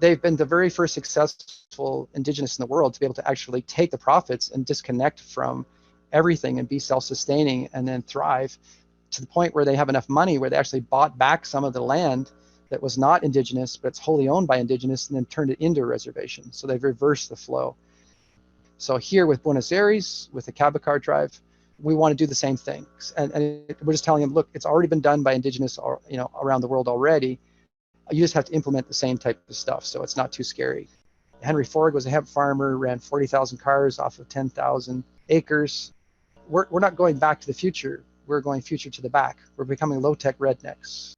they've been the very first successful indigenous in the world to be able to actually take the profits and disconnect from everything and be self-sustaining and then thrive to the point where they have enough money where they actually bought back some of the land that was not indigenous, but it's wholly owned by indigenous, and then turned it into a reservation. So they've reversed the flow. So here with Buenos Aires, with the Cabacar Drive, we want to do the same thing. And we're just telling them, look, it's already been done by indigenous, around the world already. You just have to implement the same type of stuff, so it's not too scary. Henry Ford was a hemp farmer, ran 40,000 cars off of 10,000 acres. We're not going back to the future. We're going future to the back. We're becoming low-tech rednecks.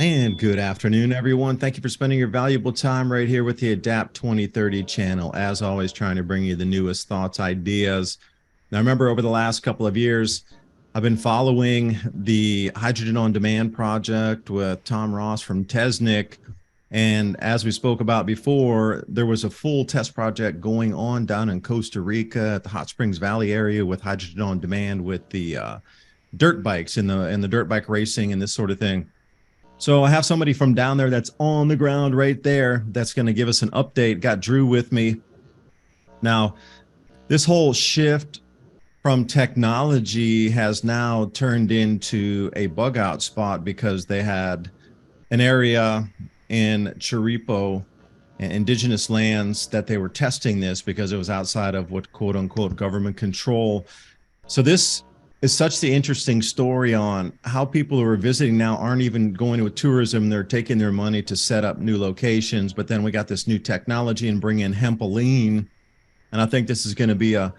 And good afternoon, everyone. Thank you for spending your valuable time right here with the Adapt 2030 channel. As always, trying to bring you the newest thoughts, ideas. Now, remember, over the last couple of years, I've been following the Hydrogen on Demand project with Tom Ross from Tesnick. And as we spoke about before, there was a full test project going on down in Costa Rica at the Hot Springs Valley area with Hydrogen on Demand with the dirt bikes and the dirt bike racing and this sort of thing. So I have somebody from down there that's on the ground right there that's going to give us an update. Got Drew with me. Now, this whole shift from technology has now turned into a bug out spot because they had an area in Chiripo, indigenous lands, that they were testing this because it was outside of what quote unquote government control. So this is such the interesting story on how people who are visiting now aren't even going to tourism. They're taking their money to set up new locations, but then we got this new technology and bring in hempoline. And I think this is going to be a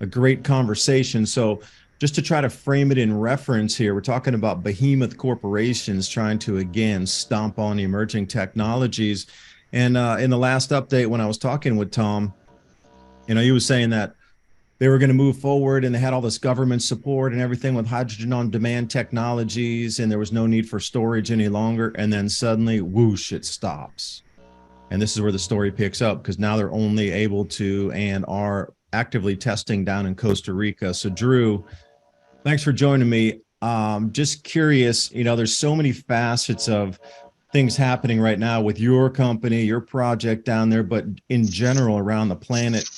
great conversation. So just to try to frame it in reference here, we're talking about behemoth corporations trying to, again, stomp on emerging technologies. And in the last update, when I was talking with Tom, he was saying that they were going to move forward and they had all this government support and everything with hydrogen on demand technologies, and there was no need for storage any longer. And then suddenly, whoosh, it stops. And this is where the story picks up, because now they're only able to and are actively testing down in Costa Rica. So Drew, thanks for joining me. Just curious, there's so many facets of things happening right now with your company, your project down there, but in general around the planet.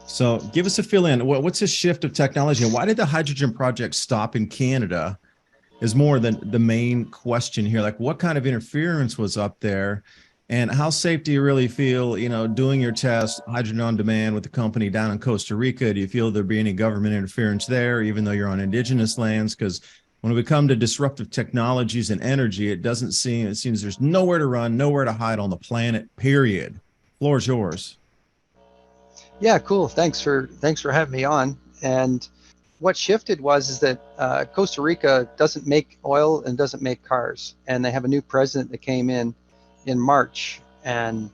So give us a fill in. What's this shift of technology, and why did the hydrogen project stop in Canada is more than the main question here. Like, what kind of interference was up there, and how safe do you really feel, doing your test hydrogen on demand with the company down in Costa Rica? Do you feel there'd be any government interference there, even though you're on indigenous lands? Because when we come to disruptive technologies and energy, it seems there's nowhere to run, nowhere to hide on the planet, period. Floor's yours. Yeah, cool. Thanks for having me on. And what shifted is that Costa Rica doesn't make oil and doesn't make cars, and they have a new president that came in March, and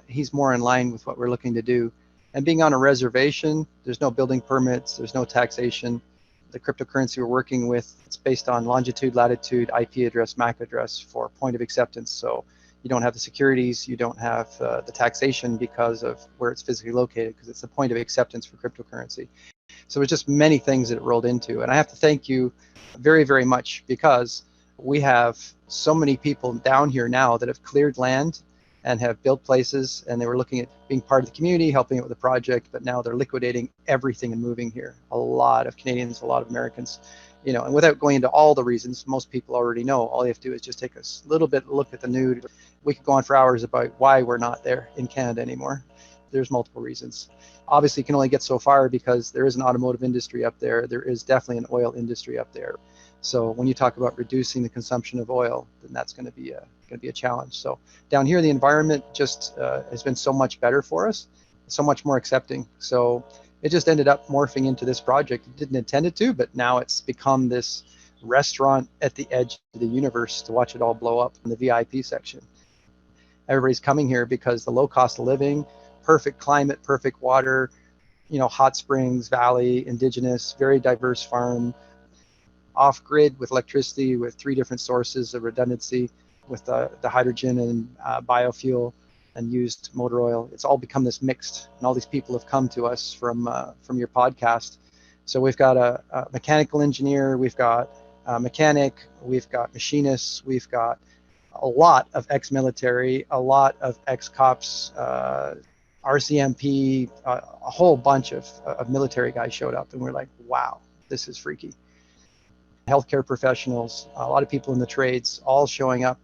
he's more in line with what we're looking to do. And being on a reservation, there's no building permits, there's no taxation. The cryptocurrency we're working with, it's based on longitude, latitude, IP address, MAC address for point of acceptance. So you don't have the securities, you don't have the taxation because of where it's physically located, because it's the point of acceptance for cryptocurrency. So it's just many things that it rolled into. And I have to thank you very, very much, because we have so many people down here now that have cleared land and have built places, and they were looking at being part of the community, helping it with the project, but now they're liquidating everything and moving here. A lot of Canadians, a lot of Americans, and without going into all the reasons, most people already know. All you have to do is just take a little bit look at the news. We could go on for hours about why we're not there in Canada anymore. There's multiple reasons. Obviously, you can only get so far because there is an automotive industry up there. There is definitely an oil industry up there. So when you talk about reducing the consumption of oil, then that's going to be a challenge. So down here, the environment just has been so much better for us, so much more accepting. So it just ended up morphing into this project. It didn't intend it to, but now it's become this restaurant at the edge of the universe to watch it all blow up in the VIP section. Everybody's coming here because the low cost of living, perfect climate, perfect water, hot springs, valley, indigenous, very diverse farm, off-grid with electricity with 3 different sources of redundancy with the hydrogen and biofuel and used motor oil. It's all become this mixed, and all these people have come to us from your podcast. So we've got a mechanical engineer, we've got a mechanic, we've got machinists, we've got a lot of ex-military, a lot of ex-cops, RCMP, a whole bunch of military guys showed up, and we're like, wow, this is freaky. Healthcare professionals, a lot of people in the trades, all showing up.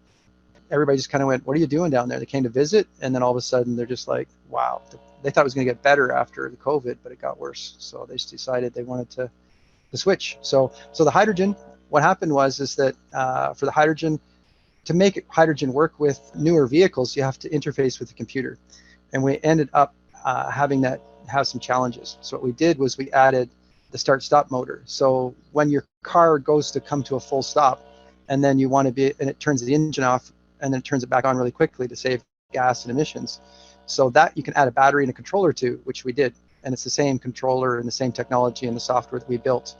Everybody just kind of went, what are you doing down there? They came to visit, and then all of a sudden they're just like, wow. They thought it was going to get better after the COVID, but it got worse. So they just decided they wanted to switch. So the hydrogen, what happened is that for the hydrogen, to make hydrogen work with newer vehicles, you have to interface with the computer. And we ended up having that have some challenges. So what we did was we added the start-stop motor. So when your car goes to come to a full stop, and then you want to be, and it turns the engine off, and then it turns it back on really quickly to save gas and emissions. So that you can add a battery and a controller to, which we did. And it's the same controller and the same technology and the software that we built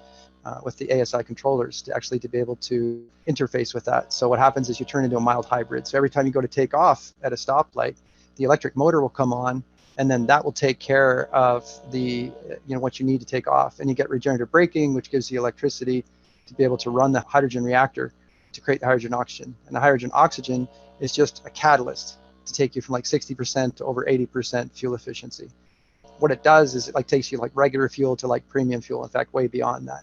with the ASI controllers to be able to interface with that. So what happens is you turn into a mild hybrid. So every time you go to take off at a stoplight, the electric motor will come on, and then that will take care of the, what you need to take off. And you get regenerative braking, which gives you electricity to be able to run the hydrogen reactor to create the hydrogen oxygen. And the hydrogen oxygen is just a catalyst to take you from like 60% to over 80% fuel efficiency. What it does is it takes you like regular fuel to like premium fuel, in fact, way beyond that.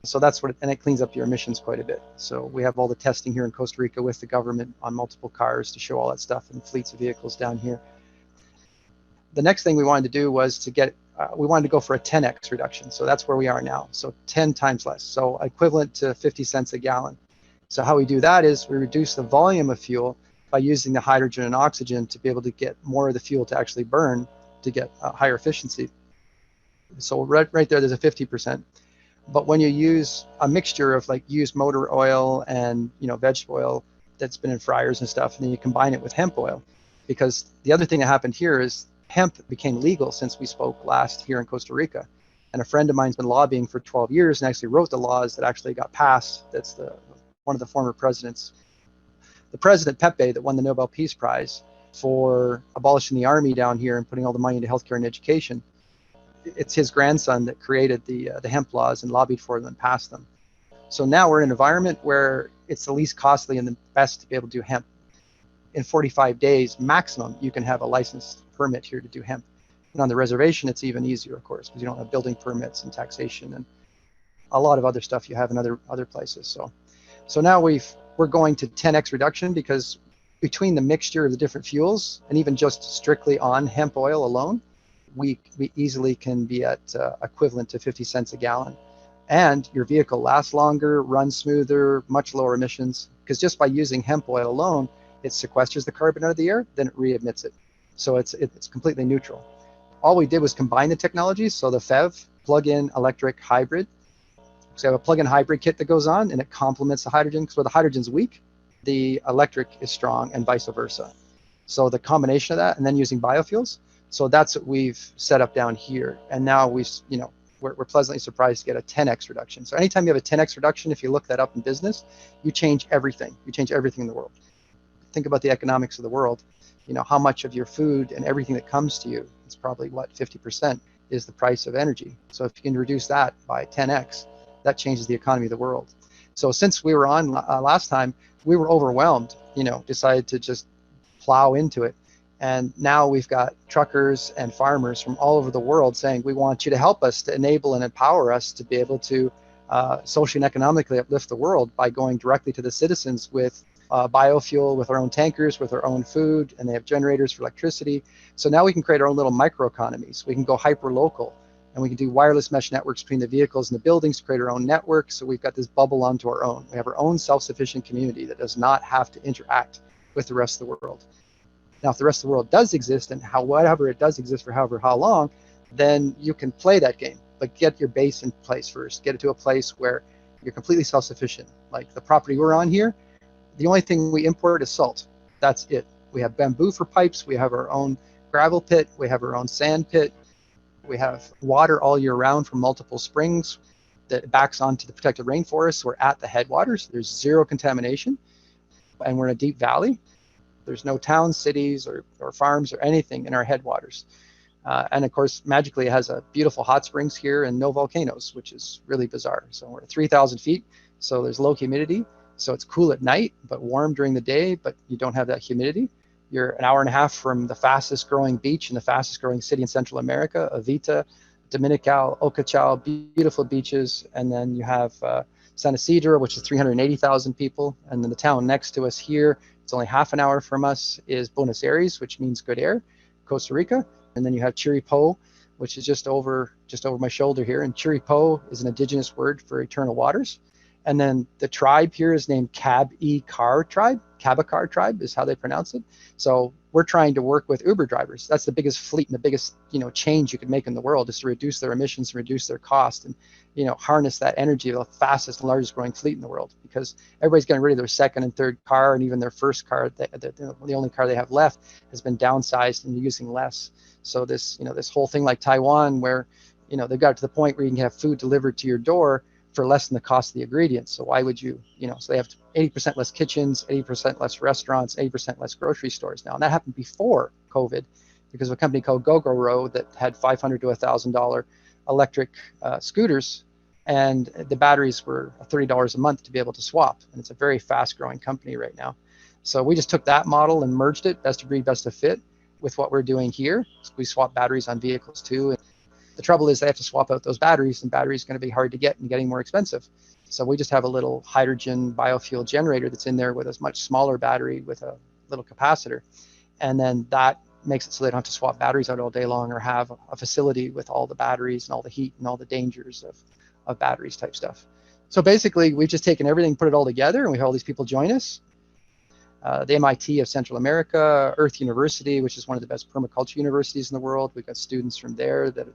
So that's what, and it cleans up your emissions quite a bit. So we have all the testing here in Costa Rica with the government on multiple cars to show all that stuff and fleets of vehicles down here. The next thing we wanted to do was we wanted to go for a 10x reduction. So that's where we are now. So 10 times less. So equivalent to 50 cents a gallon. So how we do that is we reduce the volume of fuel by using the hydrogen and oxygen to be able to get more of the fuel to actually burn to get higher efficiency. So right there, there's a 50%. But when you use a mixture of like used motor oil and vegetable oil that's been in fryers and stuff, and then you combine it with hemp oil, because the other thing that happened here is hemp became legal since we spoke last here in Costa Rica. And a friend of mine's been lobbying for 12 years and actually wrote the laws that actually got passed. That's one of the former presidents. The president, Pepe, that won the Nobel Peace Prize for abolishing the army down here and putting all the money into healthcare and education. It's his grandson that created the hemp laws and lobbied for them and passed them. So now we're in an environment where it's the least costly and the best to be able to do hemp. In 45 days maximum, you can have a licensed permit here to do hemp. And on the reservation, it's even easier, of course, because you don't have building permits and taxation and a lot of other stuff you have in other places. So now we're going to 10x reduction, because between the mixture of the different fuels and even just strictly on hemp oil alone, we easily can be at equivalent to 50 cents a gallon. And your vehicle lasts longer, runs smoother, much lower emissions, because just by using hemp oil alone, it sequesters the carbon out of the air, then it re-emits it. So it's completely neutral. All we did was combine the technologies. So the FEV, plug-in electric hybrid. So you have a plug-in hybrid kit that goes on, and it complements the hydrogen, because where the hydrogen's weak, the electric is strong, and vice versa. So the combination of that, and then using biofuels. So that's what we've set up down here. And now we're pleasantly surprised to get a 10x reduction. So anytime you have a 10x reduction, if you look that up in business, you change everything. You change everything in the world. Think about the economics of the world. How much of your food and everything that comes to you, it's probably 50% is the price of energy. So if you can reduce that by 10x, that changes the economy of the world. So since we were on last time, we were overwhelmed, decided to just plow into it. And now we've got truckers and farmers from all over the world saying, we want you to help us to enable and empower us to be able to socially and economically uplift the world by going directly to the citizens with biofuel, with our own tankers, with our own food, and they have generators for electricity. So now we can create our own little microeconomies. We can go hyper local, and we can do wireless mesh networks between the vehicles and the buildings to create our own network. So we've got this bubble onto our own. We have our own self-sufficient community that does not have to interact with the rest of the world. Now, if the rest of the world does exist, and whatever it does exist for how long, then you can play that game. But get your base in place first. Get it to a place where you're completely self-sufficient. Like the property we're on here, the only thing we import is salt. That's it. We have bamboo for pipes. We have our own gravel pit. We have our own sand pit. We have water all year round from multiple springs that backs onto the protected rainforest. We're at the headwaters. There's zero contamination, and we're in a deep valley. There's no towns, cities, or farms or anything in our headwaters. And of course, magically, it has a beautiful hot springs here and no volcanoes, which is really bizarre. So we're at 3,000 feet, so there's low humidity. So it's cool at night, but warm during the day, but you don't have that humidity. You're an hour and a half from the fastest growing beach and the fastest growing city in Central America, Avita, Dominical, Ocachao, beautiful beaches. And then you have San Isidro, which is 380,000 people. And then the town next to us here, it's only half an hour from us, is Buenos Aires, which means good air, Costa Rica. And then you have Chiripo, which is just over my shoulder here. And Chiripo is an indigenous word for eternal waters. And then the tribe here is named Cab-E-Car tribe. Kabacar tribe is how they pronounce it. So we're trying to work with Uber drivers. That's the biggest fleet and the biggest, change you could make in the world, is to reduce their emissions, reduce their cost, and, harness that energy of the fastest and largest growing fleet in the world, because everybody's getting rid of their second and third car, and even their first car, the only car they have left, has been downsized and using less. So this, this whole thing like Taiwan, where, they've got to the point where you can have food delivered to your door for less than the cost of the ingredients. So why would you, so they have 80% less kitchens, 80% less restaurants, 80% less grocery stores now. And that happened before COVID, because of a company called Gogoro that had $500 to $1,000 electric scooters, and the batteries were $30 a month to be able to swap. And it's a very fast growing company right now. So we just took that model and merged it, best of breed, best of fit, with what we're doing here. So we swap batteries on vehicles too. And the trouble is they have to swap out those batteries, and batteries are going to be hard to get and getting more expensive. So we just have a little hydrogen biofuel generator that's in there with a much smaller battery with a little capacitor. And then that makes it so they don't have to swap batteries out all day long, or have a facility with all the batteries and all the heat and all the dangers of batteries type stuff. So basically, we've just taken everything, put it all together, and we have all these people join us. The MIT of Central America, Earth University, which is one of the best permaculture universities in the world. We've got students from there that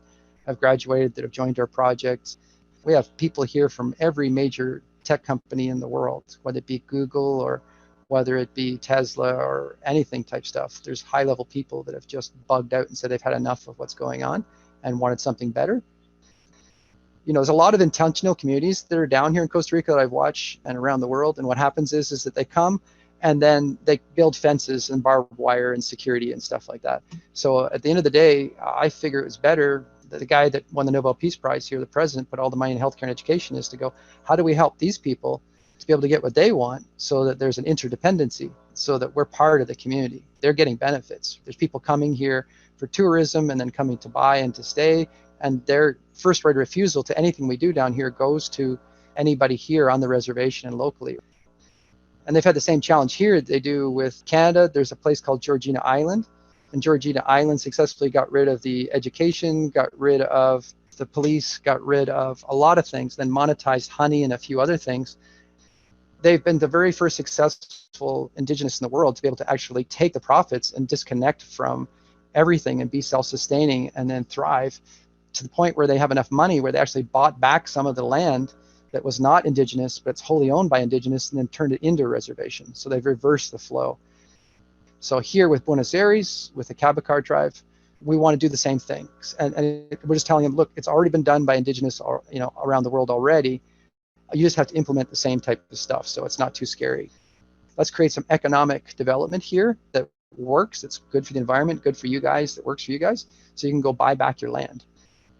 have graduated, that have joined our project. We have people here from every major tech company in the world, whether it be Google or whether it be Tesla or anything type stuff. There's high-level people that have just bugged out and said they've had enough of what's going on and wanted something better. There's a lot of intentional communities that are down here in Costa Rica that I've watched, and around the world. And what happens is that they come and then they build fences and barbed wire and security and stuff like that. So at the end of the day, I figure it was better. The guy that won the Nobel Peace Prize here, the president, put all the money in healthcare and education, is to go, how do we help these people to be able to get what they want, so that there's an interdependency, so that we're part of the community. They're getting benefits. There's people coming here for tourism and then coming to buy and to stay, and their first right of refusal to anything we do down here goes to anybody here on the reservation and locally. And they've had the same challenge here they do with Canada. There's a place called Georgina Island, and Georgina Island successfully got rid of the education, got rid of the police, got rid of a lot of things, then monetized honey and a few other things. They've been the very first successful indigenous in the world to be able to actually take the profits and disconnect from everything and be self-sustaining and then thrive, to the point where they have enough money where they actually bought back some of the land that was not indigenous, but it's wholly owned by indigenous, and then turned it into a reservation. So they've reversed the flow. So here with Buenos Aires, with the Kabacar tribe, we want to do the same thing. And we're just telling them, look, it's already been done by indigenous, around the world already. You just have to implement the same type of stuff, so it's not too scary. Let's create some economic development here that works, that's good for the environment, good for you guys, that works for you guys, so you can go buy back your land.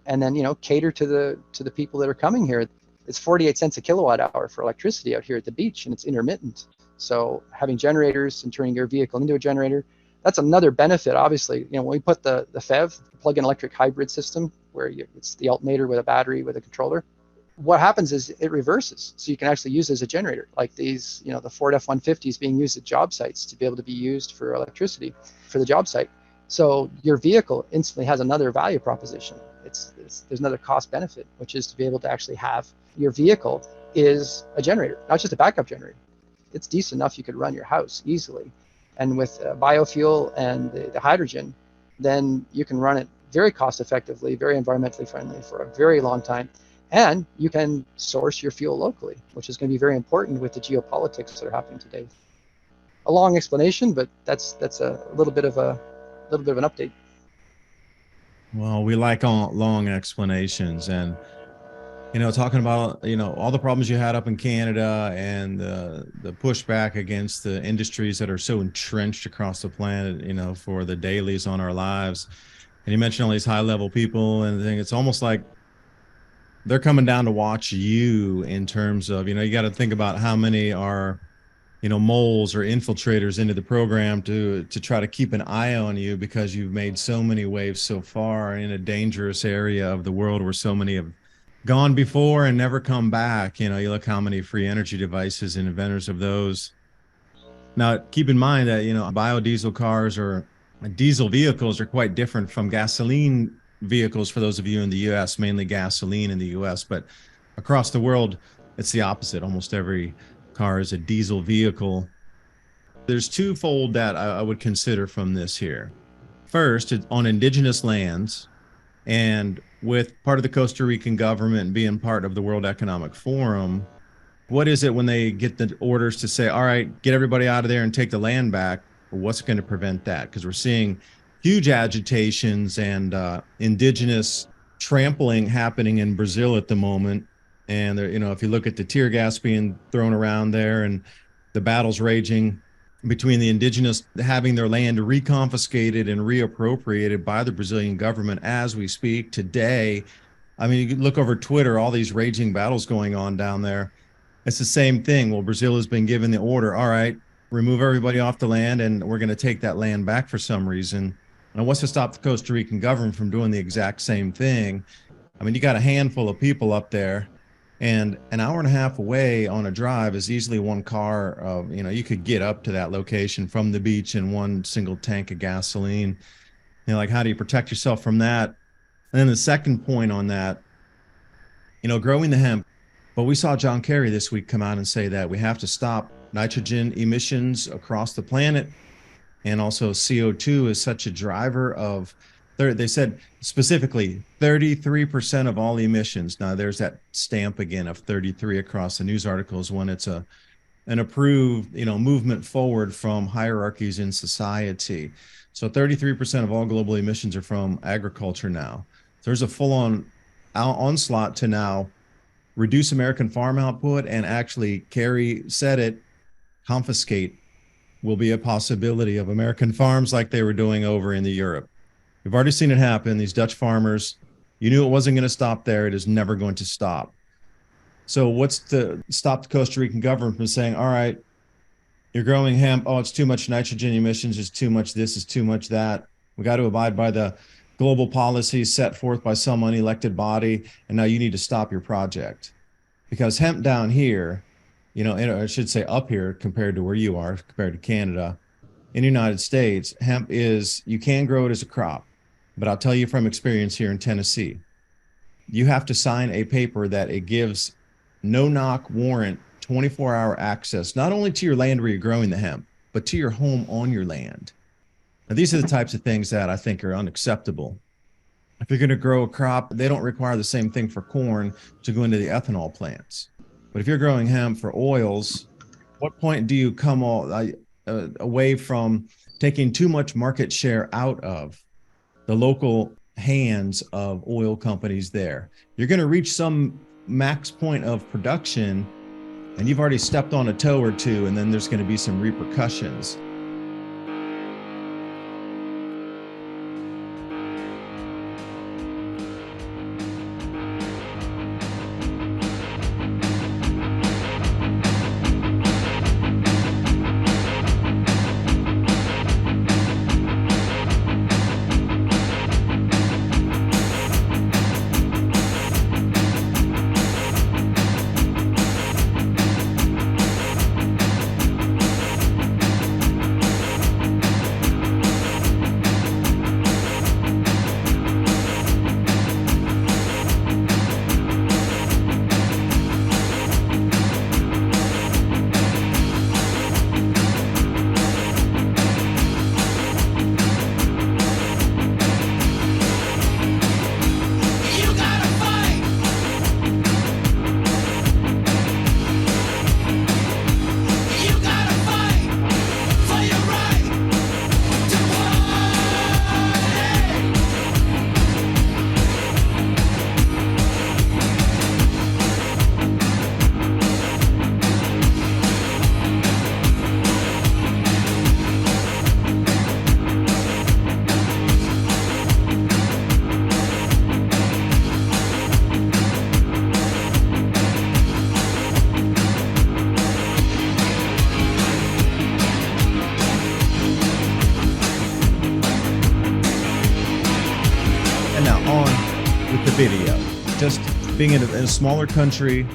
And then, cater to the people that are coming here. It's 48 cents a kilowatt hour for electricity out here at the beach, and it's intermittent. So having generators and turning your vehicle into a generator, that's another benefit. Obviously, when we put the FEV, plug-in electric hybrid system, where it's the alternator with a battery with a controller, what happens is it reverses. So you can actually use it as a generator, like these, the Ford F-150s being used at job sites to be able to be used for electricity for the job site. So your vehicle instantly has another value proposition. There's another cost benefit, which is to be able to actually have your vehicle is a generator, not just a backup generator. It's decent enough you could run your house easily. And with biofuel and the hydrogen, then you can run it very cost effectively, very environmentally friendly for a very long time. And you can source your fuel locally, which is going to be very important with the geopolitics that are happening today. a long explanation, but that's a little bit of an update. Well, we like long explanations, and talking about all the problems you had up in Canada and the pushback against the industries that are so entrenched across the planet, for the dailies on our lives. And you mentioned all these high level people, and it's almost like they're coming down to watch you in terms of, you got to think about how many are, moles or infiltrators into the program to try to keep an eye on you, because you've made so many waves so far in a dangerous area of the world where so many have gone before and never come back. You look how many free energy devices and inventors of those. Now, keep in mind that, biodiesel cars or diesel vehicles are quite different from gasoline vehicles for those of you in the US, mainly gasoline in the US, but across the world, it's the opposite. Almost every car is a diesel vehicle. There's twofold that I would consider from this here. First, it's on indigenous lands, and with part of the Costa Rican government being part of the World Economic Forum, what is it when they get the orders to say, all right, get everybody out of there and take the land back? What's going to prevent that? Because we're seeing huge agitations and indigenous trampling happening in Brazil at the moment. And if you look at the tear gas being thrown around there and the battles raging between the indigenous having their land reconfiscated and reappropriated by the Brazilian government as we speak today. I mean, you can look over Twitter, all these raging battles going on down there. It's the same thing. Well, Brazil has been given the order, all right, remove everybody off the land, and we're going to take that land back for some reason. And what's to stop the Costa Rican government from doing the exact same thing? I mean, you got a handful of people up there, and an hour and a half away on a drive is easily one car. You could get up to that location from the beach in one single tank of gasoline. Like, how do you protect yourself from that? And then the second point on that, growing the hemp. But we saw John Kerry this week come out and say that we have to stop nitrogen emissions across the planet. And also CO2 is such a driver of, they said specifically 33% of all emissions. Now there's that stamp again of 33 across the news articles when it's an approved, movement forward from hierarchies in society. So 33% of all global emissions are from agriculture now. So there's a full-on onslaught to now reduce American farm output, and actually Kerry said it, confiscate will be a possibility of American farms like they were doing over in the Europe. We've already seen it happen. These Dutch farmers, you knew it wasn't going to stop there. It is never going to stop. So what's to stop the Costa Rican government from saying, all right, you're growing hemp. Oh, it's too much nitrogen emissions. It's too much this, is too much that. We got to abide by the global policies set forth by some unelected body, and now you need to stop your project. Because hemp down here, I should say up here compared to where you are, compared to Canada, in the United States, hemp you can grow it as a crop. But I'll tell you from experience here in Tennessee, you have to sign a paper that it gives no-knock warrant, 24-hour access, not only to your land where you're growing the hemp, but to your home on your land. Now, these are the types of things that I think are unacceptable. If you're going to grow a crop, they don't require the same thing for corn to go into the ethanol plants. But if you're growing hemp for oils, what point do you come away from taking too much market share out of the local hands of oil companies there? You're going to reach some max point of production, and you've already stepped on a toe or two, and then there's going to be some repercussions. video, just being in a smaller country,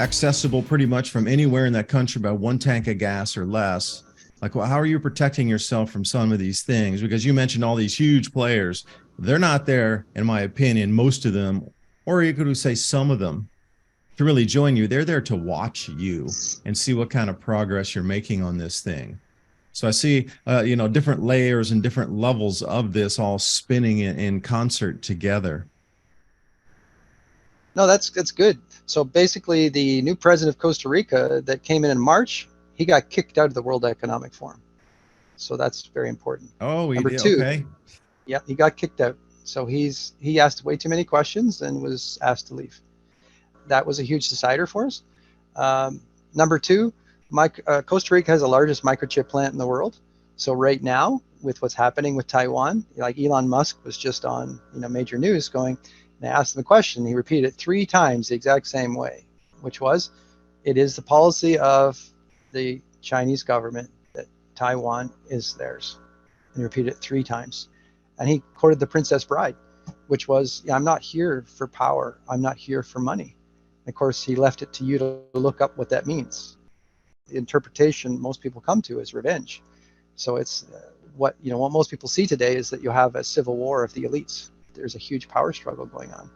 accessible pretty much from anywhere in that country by one tank of gas or less. Like, well, how are you protecting yourself from some of these things? Because you mentioned all these huge players. They're not there, in my opinion, most of them, or you could say some of them, to really join you. They're there to watch you and see what kind of progress you're making on this thing. So I see, different layers and different levels of this all spinning in concert together. No, that's good. So basically, the new president of Costa Rica that came in March, he got kicked out of the World Economic Forum. So that's very important. Oh, Number did. two, Okay. yeah, he got kicked out. So he asked way too many questions and was asked to leave. That was a huge decider for us. Number two, Costa Rica has the largest microchip plant in the world. So right now, with what's happening with Taiwan, like Elon Musk was just on major news going, and I asked him a question. He repeated it 3 times the exact same way, which was, it is the policy of the Chinese government that Taiwan is theirs. And he repeated it 3 times. And he quoted The Princess Bride, which was, I'm not here for power. I'm not here for money. And of course, he left it to you to look up what that means. The interpretation most people come to is revenge. So it's what most people see today is that you have a civil war of the elites. There's a huge power struggle going on.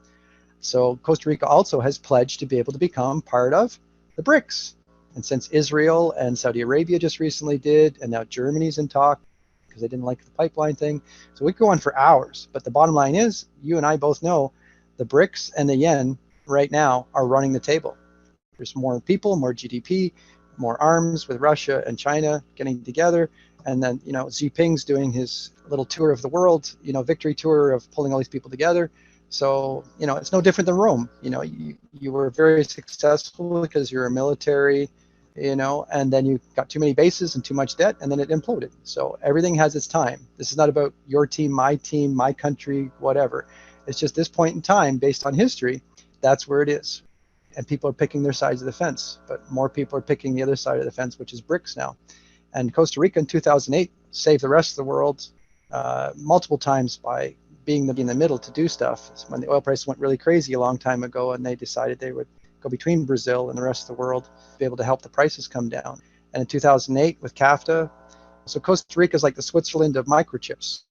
So Costa Rica also has pledged to be able to become part of the BRICS. And since Israel and Saudi Arabia just recently did, and now Germany's in talk because they didn't like the pipeline thing. So we could go on for hours. But the bottom line is, you and I both know the BRICS and the yen right now are running the table. There's more people, more GDP, more arms with Russia and China getting together. And then, Xi Jinping's doing his little tour of the world, victory tour of pulling all these people together. So, it's no different than Rome. You were very successful because you're a military, and then you got too many bases and too much debt, and then it imploded. So everything has its time. This is not about your team, my country, whatever. It's just this point in time, based on history, that's where it is. And people are picking their sides of the fence, but more people are picking the other side of the fence, which is BRICS now. And Costa Rica in 2008 saved the rest of the world multiple times by being in the middle to do stuff. It's when the oil price went really crazy a long time ago, and they decided they would go between Brazil and the rest of the world to be able to help the prices come down. And in 2008 with CAFTA, so Costa Rica is like the Switzerland of microchips.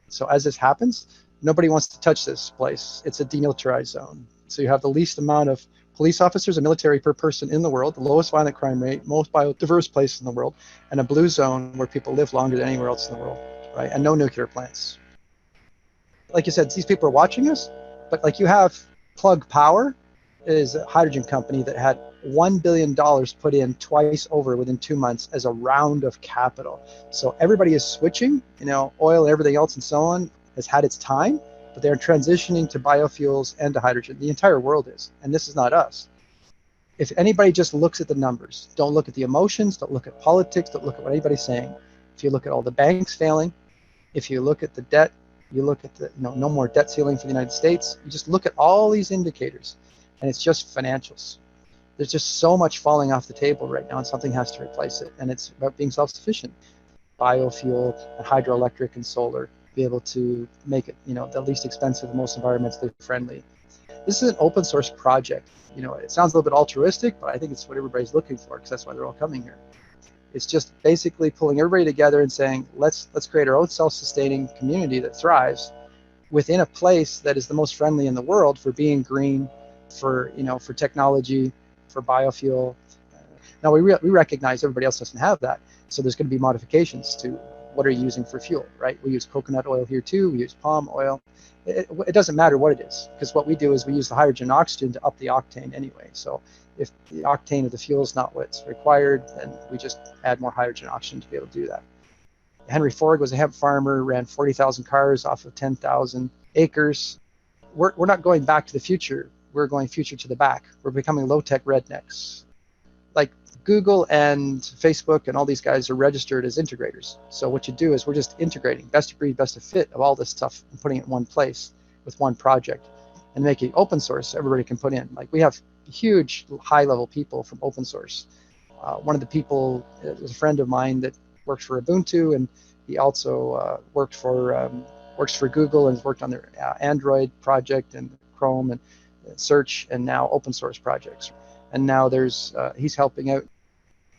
So as this happens, nobody wants to touch this place. It's a demilitarized zone. So you have the least amount of police officers and military per person in the world, the lowest violent crime rate, most biodiverse place in the world, and a blue zone where people live longer than anywhere else in the world, right? And no nuclear plants. Like you said, these people are watching us, but like you have Plug Power, is a hydrogen company that had $1 billion put in twice over within 2 months as a round of capital. So everybody is switching, oil and everything else and so on has had its time, but they're transitioning to biofuels and to hydrogen. The entire world is, and this is not us. If anybody just looks at the numbers, don't look at the emotions, don't look at politics, don't look at what anybody's saying. If you look at all the banks failing, if you look at the debt, you look at the no more debt ceiling for the United States, you just look at all these indicators, and it's just financials. There's just so much falling off the table right now, and something has to replace it. And it's about being self-sufficient. Biofuel and hydroelectric and solar, be able to make it, the least expensive, the most environmentally friendly. This is an open source project. It sounds a little bit altruistic, but I think it's what everybody's looking for, because that's why they're all coming here. It's just basically pulling everybody together and saying, let's create our own self-sustaining community that thrives within a place that is the most friendly in the world for being green, for technology, for biofuel. Now we recognize everybody else doesn't have that, so there's going to be modifications to what are you using for fuel, right? We use coconut oil here too. We use palm oil. It doesn't matter what it is, because what we do is we use the hydrogen and oxygen to up the octane anyway. So if the octane of the fuel is not what's required, then we just add more hydrogen and oxygen to be able to do that. Henry Ford was a hemp farmer, ran 40,000 cars off of 10,000 acres. We're not going back to the future. We're going future to the back. We're becoming low-tech rednecks. Like Google and Facebook and all these guys are registered as integrators. So what you do is we're just integrating best of breed, best of fit of all this stuff and putting it in one place with one project and making open source so everybody can put in. Like we have huge high-level people from open source. One of the people is a friend of mine that works for Ubuntu, and he also works for Google and has worked on their Android project and Chrome and search, and now open source projects. And now he's helping out.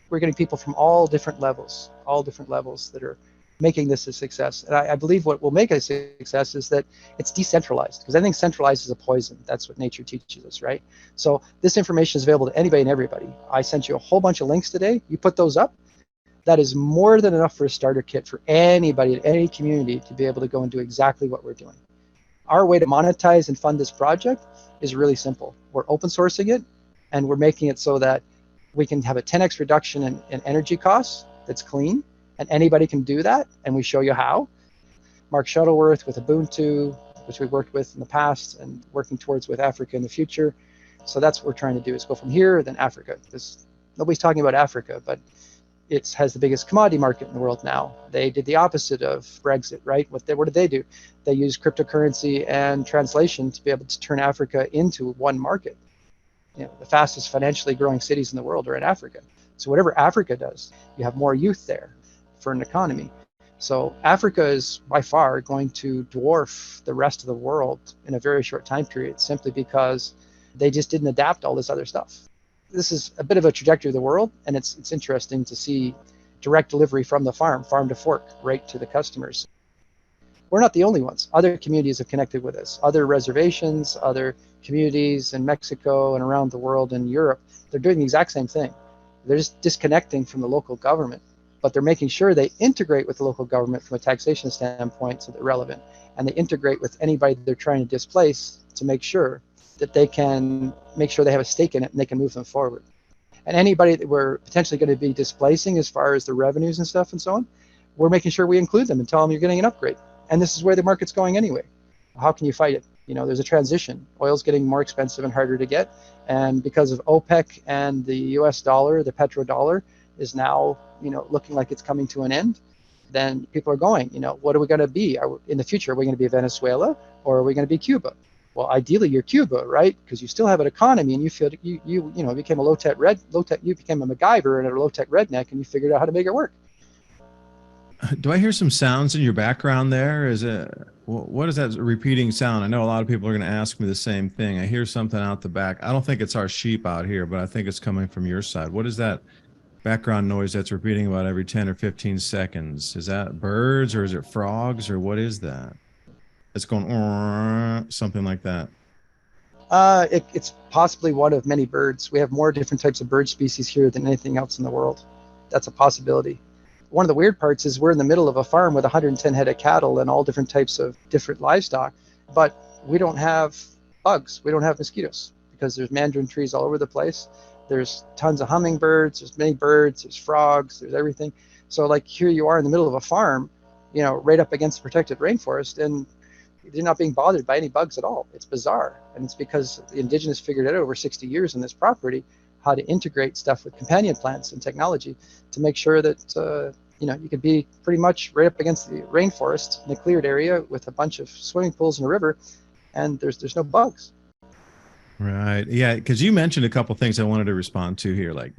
We're getting people from all different levels that are making this a success. And I believe what will make it a success is that it's decentralized, because anything centralized is a poison. That's what nature teaches us, right? So this information is available to anybody and everybody. I sent you a whole bunch of links today. You put those up. That is more than enough for a starter kit for anybody in any community to be able to go and do exactly what we're doing. Our way to monetize and fund this project is really simple. We're open sourcing it, and we're making it so that we can have a 10x reduction in energy costs that's clean, and anybody can do that, and we show you how. Mark Shuttleworth with Ubuntu, which we've worked with in the past and working towards with Africa in the future. So that's what we're trying to do, is go from here, then Africa. Nobody's talking about Africa, but it has the biggest commodity market in the world now. They did the opposite of Brexit, right? What did they do? They used cryptocurrency and translation to be able to turn Africa into one market. The fastest financially growing cities in the world are in Africa. So whatever Africa does, you have more youth there for an economy. So Africa is by far going to dwarf the rest of the world in a very short time period, simply because they just didn't adapt all this other stuff. This is a bit of a trajectory of the world, and it's interesting to see direct delivery from the farm to fork, right to the customers. We're not the only ones. Other communities have connected with us. Other reservations, other communities in Mexico and around the world in Europe, they're doing the exact same thing. They're just disconnecting from the local government, but they're making sure they integrate with the local government from a taxation standpoint so they're relevant. And they integrate with anybody they're trying to displace to make sure that they can make sure they have a stake in it and they can move them forward. And anybody that we're potentially going to be displacing as far as the revenues and stuff and so on, we're making sure we include them and tell them you're getting an upgrade. And this is where the market's going anyway. How can you fight it? There's a transition. Oil's getting more expensive and harder to get. And because of OPEC and the US dollar, the petrodollar is now, looking like it's coming to an end. Then people are going, what are we going to be? In the future, are we going to be Venezuela, or are we going to be Cuba? Well, ideally you're Cuba, right? Because you still have an economy, and you feel you became you became a MacGyver and a low-tech redneck, and you figured out how to make it work. Do I hear some sounds in your background there? What is that repeating sound? I know a lot of people are going to ask me the same thing. I hear something out the back. I don't think it's our sheep out here, but I think it's coming from your side. What is that background noise that's repeating about every 10 or 15 seconds? Is that birds, or is it frogs, or what is that? It's going something like that. It's possibly one of many birds. We have more different types of bird species here than anything else in the world. That's a possibility. One of the weird parts is we're in the middle of a farm with 110 head of cattle and all different types of different livestock, but we don't have bugs. We don't have mosquitoes, because there's mandarin trees all over the place. There's tons of hummingbirds, there's many birds, there's frogs, there's everything. So like here you are in the middle of a farm, right up against the protected rainforest, and they're not being bothered by any bugs at all. It's bizarre. And it's because the indigenous figured out over 60 years on this property how to integrate stuff with companion plants and technology to make sure that you could be pretty much right up against the rainforest in a cleared area with a bunch of swimming pools and a river, and there's no bugs. Right. Yeah, because you mentioned a couple of things I wanted to respond to here. Like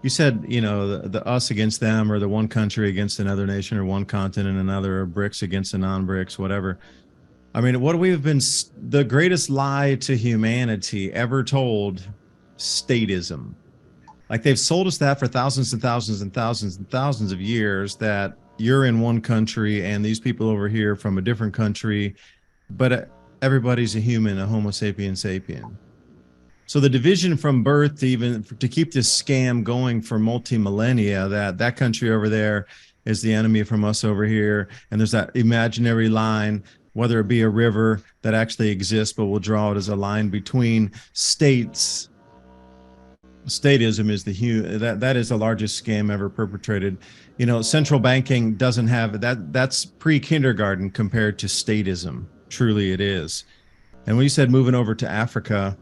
you said, the us against them, or the one country against another nation, or one continent another, or BRICS against the non-BRICS, whatever. I mean, what we have been, the greatest lie to humanity ever told, statism. Like they've sold us that for thousands and thousands and thousands and thousands of years, that you're in one country and these people over here from a different country, but everybody's a human, a Homo sapien sapien. So the division from birth to keep this scam going for multi-millennia, that country over there is the enemy from us over here. And there's that imaginary line, whether it be a river that actually exists, but we'll draw it as a line between states. Statism is that is the largest scam ever perpetrated. Central banking doesn't have that. That's pre-kindergarten compared to statism. Truly it is. And when you said moving over to Africa,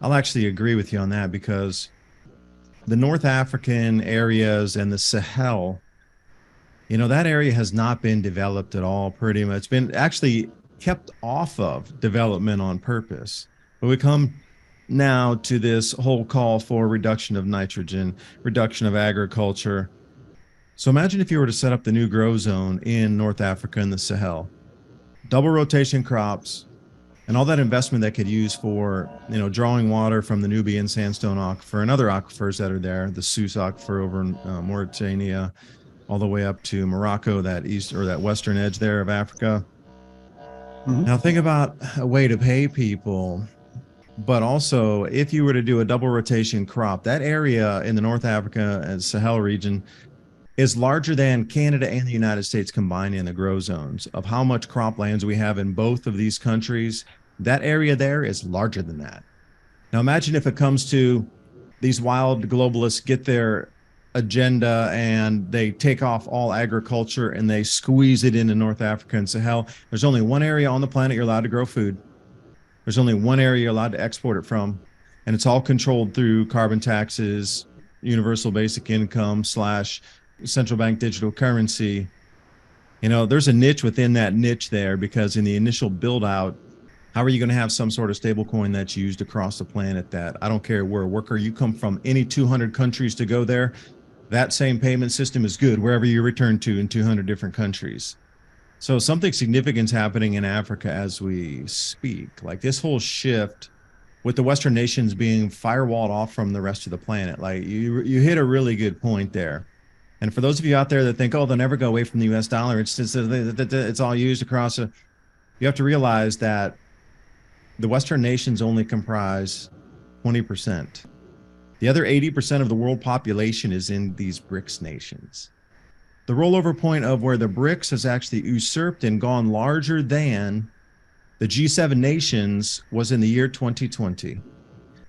I'll actually agree with you on that, because the North African areas and the Sahel, that area has not been developed at all. Pretty much. It's been actually kept off of development on purpose. But we come now to this whole call for reduction of nitrogen, reduction of agriculture. So imagine if you were to set up the new grow zone in North Africa and the Sahel, double rotation crops, and all that investment that could use for, drawing water from the Nubian sandstone aquifer and other aquifers that are there, the Sus aquifer over in Mauritania, all the way up to Morocco, that east or that western edge there of Africa. Mm-hmm. Now think about a way to pay people, but also if you were to do a double rotation crop, that area in the North Africa and Sahel region is larger than Canada and the United States combined in the grow zones of how much croplands we have in both of these countries. That area there is larger than that. Now imagine if it comes to these wild globalists get their agenda and they take off all agriculture and they squeeze it into North Africa and Sahel. There's only one area on the planet you're allowed to grow food. There's only one area you're allowed to export it from, and it's all controlled through carbon taxes, universal basic income / central bank digital currency. There's a niche within that niche there, because in the initial build out, how are you going to have some sort of stable coin that's used across the planet that I don't care where a worker you come from, any 200 countries to go there, that same payment system is good wherever you return to in 200 different countries. So something significant's happening in Africa as we speak. Like this whole shift with the Western nations being firewalled off from the rest of the planet. Like you hit a really good point there. And for those of you out there that think, oh, they'll never go away from the US dollar, it's all used across you have to realize that the Western nations only comprise 20%. The other 80% of the world population is in these BRICS nations. The rollover point of where the BRICS has actually usurped and gone larger than the G7 nations was in the year 2020.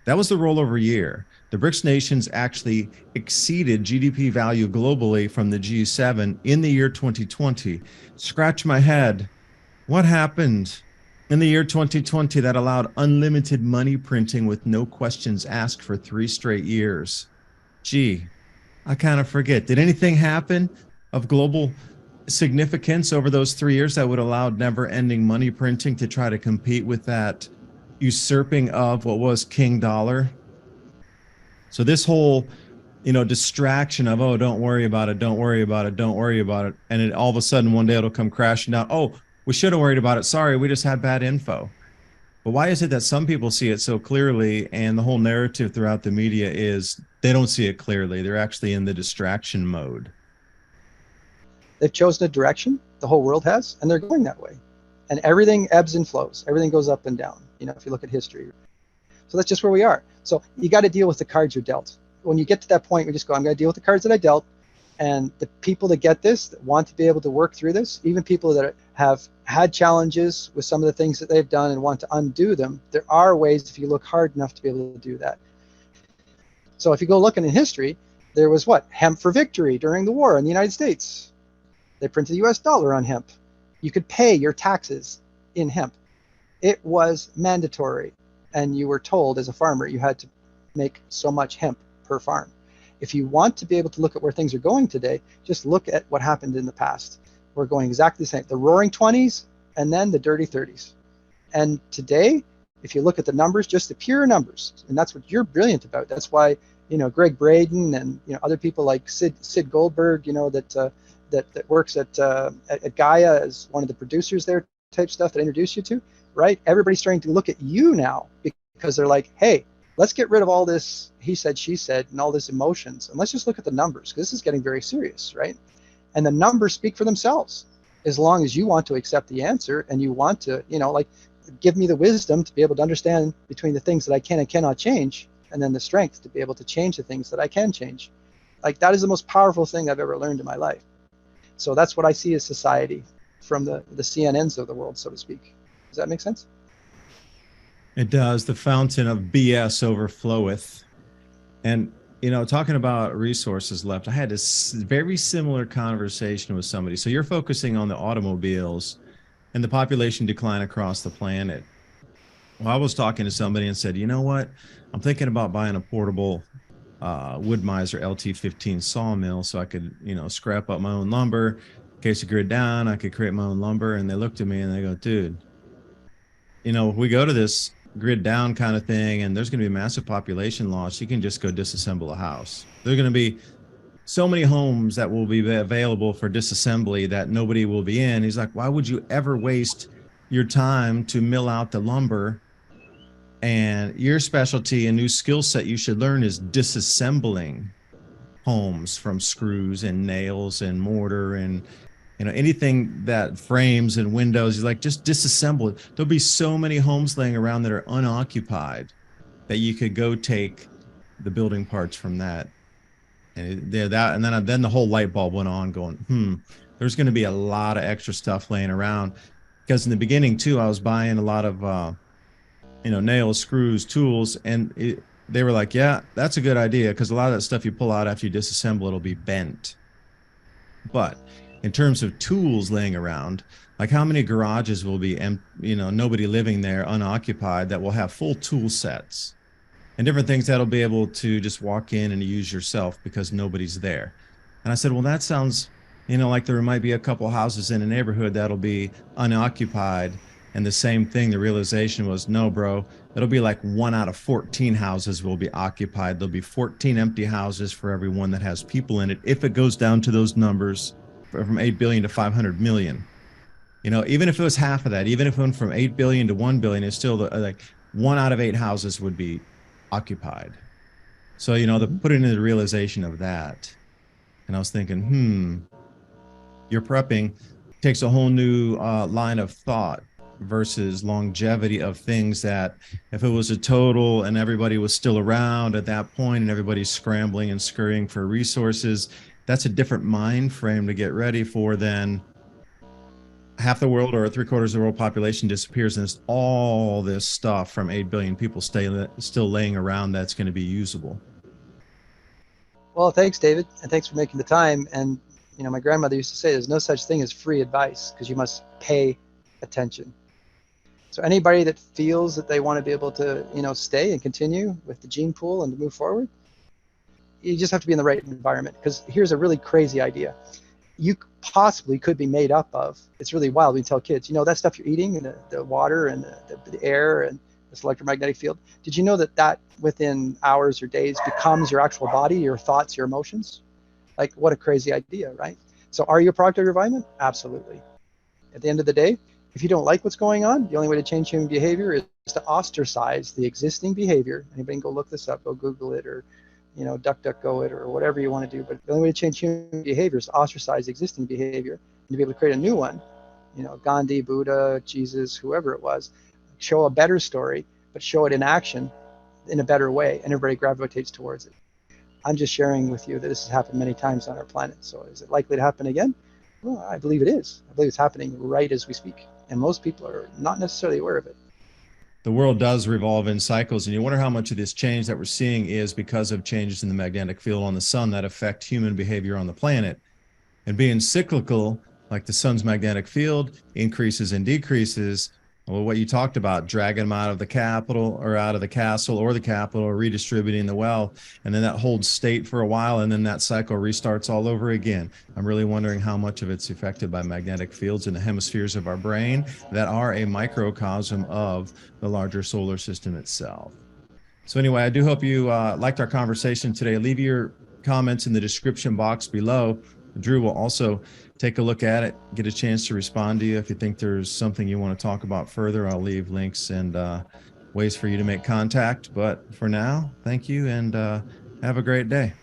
That was the rollover year. The BRICS nations actually exceeded GDP value globally from the G7 in the year 2020. Scratch my head. What happened in the year 2020 that allowed unlimited money printing with no questions asked for 3 straight years? Gee, I kind of forget. Did anything happen of global significance over those 3 years that would allow never-ending money printing to try to compete with that usurping of what was King Dollar? So this whole, distraction of, oh, don't worry about it, don't worry about it, don't worry about it. And it all of a sudden one day it'll come crashing down. Oh, we should have worried about it. Sorry, we just had bad info. But why is it that some people see it so clearly and the whole narrative throughout the media is they don't see it clearly? They're actually in the distraction mode. They've chosen a direction, the whole world has, and they're going that way. And everything ebbs and flows. Everything goes up and down, if you look at history. So that's just where we are. So you got to deal with the cards you're dealt. When you get to that point, you just go, I'm going to deal with the cards that I dealt. And the people that get this, that want to be able to work through this, even people that have had challenges with some of the things that they've done and want to undo them, there are ways if you look hard enough to be able to do that. So if you go looking in history, there was hemp for victory during the war in the United States. They printed the US dollar on hemp. You could pay your taxes in hemp. It was mandatory. And you were told as a farmer, you had to make so much hemp per farm. If you want to be able to look at where things are going today, just look at what happened in the past. We're going exactly the same. The roaring 20s and then the dirty 30s. And today, if you look at the numbers, just the pure numbers, and that's what you're brilliant about. That's why, Greg Braden and, other people like Sid Goldberg, that works at Gaia as one of the producers there type stuff that I introduced you to, right? Everybody's starting to look at you now because they're like, hey, let's get rid of all this he said, she said, and all this emotions, and let's just look at the numbers, because this is getting very serious, right? And the numbers speak for themselves, as long as you want to accept the answer and you want to, give me the wisdom to be able to understand between the things that I can and cannot change, and then the strength to be able to change the things that I can change. Like, that is the most powerful thing I've ever learned in my life. So that's what I see as society from the CNNs of the world, so to speak. Does that make sense? It does. The fountain of BS overfloweth. And, talking about resources left, I had a very similar conversation with somebody. So you're focusing on the automobiles and the population decline across the planet. Well, I was talking to somebody and said, you know what? I'm thinking about buying a portable Wood-Mizer LT15 sawmill so I could, scrap up my own lumber. In case the grid down, I could create my own lumber. And they looked at me and they go, dude, if we go to this grid down kind of thing and there's going to be massive population loss, you can just go disassemble a house. There's going to be so many homes that will be available for disassembly that nobody will be in. He's like, why would you ever waste your time to mill out the lumber. And your specialty and new skill set you should learn is disassembling homes from screws and nails and mortar and anything that frames and windows. You like, just disassemble it. There'll be so many homes laying around that are unoccupied that you could go take the building parts from that. And then the whole light bulb went on, going, there's going to be a lot of extra stuff laying around. Because in the beginning too, I was buying a lot of nails, screws, tools, and they were like, yeah, that's a good idea, because a lot of that stuff you pull out after you disassemble, it'll be bent. But in terms of tools laying around, like, how many garages will be nobody living there, unoccupied, that will have full tool sets and different things that'll be able to just walk in and use yourself because nobody's there. And I said, well, that sounds like there might be a couple houses in a neighborhood that'll be unoccupied. And the same thing, the realization was, no, bro, it'll be like 1 out of 14 houses will be occupied. There'll be 14 empty houses for every one that has people in it, if it goes down to those numbers from 8 billion to 500 million. Even if it was half of that, even if it went from 8 billion to 1 billion, it's still like 1 out of 8 houses would be occupied. So, the putting in the realization of that. And I was thinking, your prepping takes a whole new line of thought versus longevity of things that, if it was a total and everybody was still around at that point and everybody's scrambling and scurrying for resources, that's a different mind frame to get ready for than half the world or 3/4 of the world population disappears, and it's all this stuff from 8 billion people still laying around that's going to be usable. Well, thanks, David, and thanks for making the time. And my grandmother used to say there's no such thing as free advice, because you must pay attention. So anybody that feels that they want to be able to stay and continue with the gene pool and to move forward, you just have to be in the right environment. Because here's a really crazy idea. You possibly could be made up of, it's really wild. We tell kids, that stuff you're eating, and the water and the air and this electromagnetic field, did you know that within hours or days becomes your actual body, your thoughts, your emotions? Like, what a crazy idea, right? So are you a product of your environment? Absolutely. At the end of the day, if you don't like what's going on, the only way to change human behavior is to ostracize the existing behavior. Anybody can go look this up, go Google it, or DuckDuckGo it, or whatever you want to do. But the only way to change human behavior is to ostracize existing behavior and to be able to create a new one. Gandhi, Buddha, Jesus, whoever it was, show a better story, but show it in action in a better way, and everybody gravitates towards it. I'm just sharing with you that this has happened many times on our planet. So is it likely to happen again? Well, I believe it is. I believe it's happening right as we speak. And most people are not necessarily aware of it. The world does revolve in cycles, and you wonder how much of this change that we're seeing is because of changes in the magnetic field on the sun that affect human behavior on the planet. And being cyclical, like the sun's magnetic field increases and decreases, well, what you talked about, dragging them out of the capital or out of the castle or the capital, or redistributing the wealth, and then that holds state for a while, and then that cycle restarts all over again. I'm really wondering how much of it's affected by magnetic fields in the hemispheres of our brain that are a microcosm of the larger solar system itself. So anyway, I do hope you liked our conversation today. Leave your comments in the description box below. Drew will also take a look at it, get a chance to respond to you. If you think there's something you want to talk about further, I'll leave links and ways for you to make contact. But for now, thank you, and have a great day.